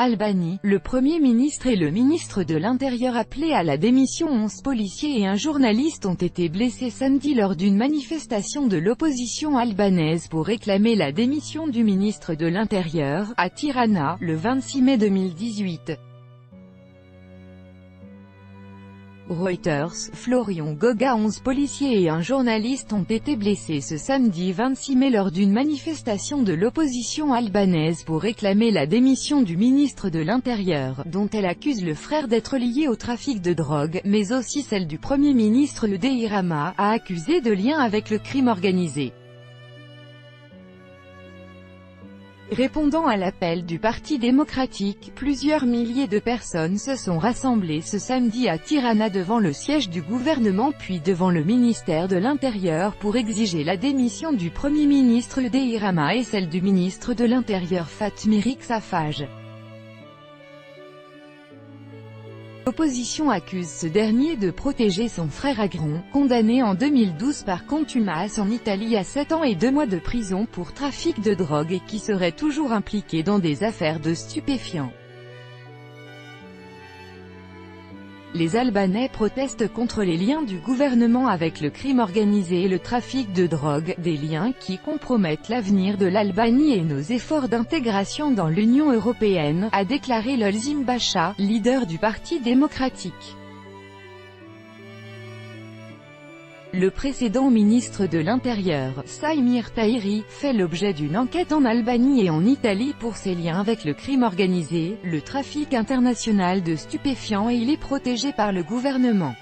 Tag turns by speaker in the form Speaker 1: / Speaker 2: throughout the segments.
Speaker 1: Albanie, le Premier ministre et le ministre de l'Intérieur appelés à la démission. 11 policiers et un journaliste ont été blessés samedi lors d'une manifestation de l'opposition albanaise pour réclamer la démission du ministre de l'Intérieur, à Tirana, le 26 mai 2018. Reuters, Florian Goga. 11 policiers et un journaliste ont été blessés ce samedi 26 mai lors d'une manifestation de l'opposition albanaise pour réclamer la démission du ministre de l'Intérieur, dont elle accuse le frère d'être lié au trafic de drogue, mais aussi celle du Premier ministre Edi Rama, accusé de lien avec le crime organisé. Répondant à l'appel du Parti démocratique, plusieurs milliers de personnes se sont rassemblées ce samedi à Tirana devant le siège du gouvernement puis devant le ministère de l'Intérieur pour exiger la démission du Premier ministre Edi Rama et celle du ministre de l'Intérieur Fatmir Safaj. L'opposition accuse ce dernier de protéger son frère Agron, condamné en 2012 par contumace en Italie à 7 ans et 2 mois de prison pour trafic de drogue et qui serait toujours impliqué dans des affaires de stupéfiants. Les Albanais protestent contre les liens du gouvernement avec le crime organisé et le trafic de drogue, des liens qui compromettent l'avenir de l'Albanie et nos efforts d'intégration dans l'Union européenne, a déclaré Lolzim Basha, leader du Parti démocratique. Le précédent ministre de l'Intérieur, Saimir Tahiri, fait l'objet d'une enquête en Albanie et en Italie pour ses liens avec le crime organisé, le trafic international de stupéfiants et il est protégé par le gouvernement.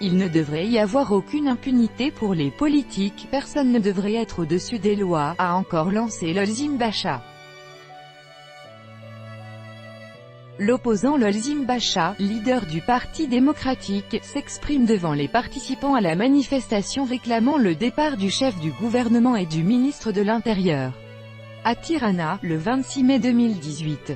Speaker 1: Il ne devrait y avoir aucune impunité pour les politiques, personne ne devrait être au-dessus des lois, a encore lancé Lolzim Basha. L'opposant Lolzim Basha, leader du Parti démocratique, s'exprime devant les participants à la manifestation réclamant le départ du chef du gouvernement et du ministre de l'Intérieur. À Tirana, le 26 mai 2018.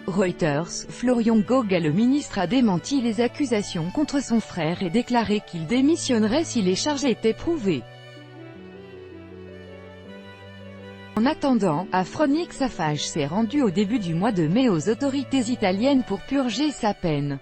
Speaker 1: Reuters, Florian Goga. Le ministre a démenti les accusations contre son frère et déclaré qu'il démissionnerait si les charges étaient prouvées. En attendant, Fatmir Safaj s'est rendu au début du mois de mai aux autorités italiennes pour purger sa peine.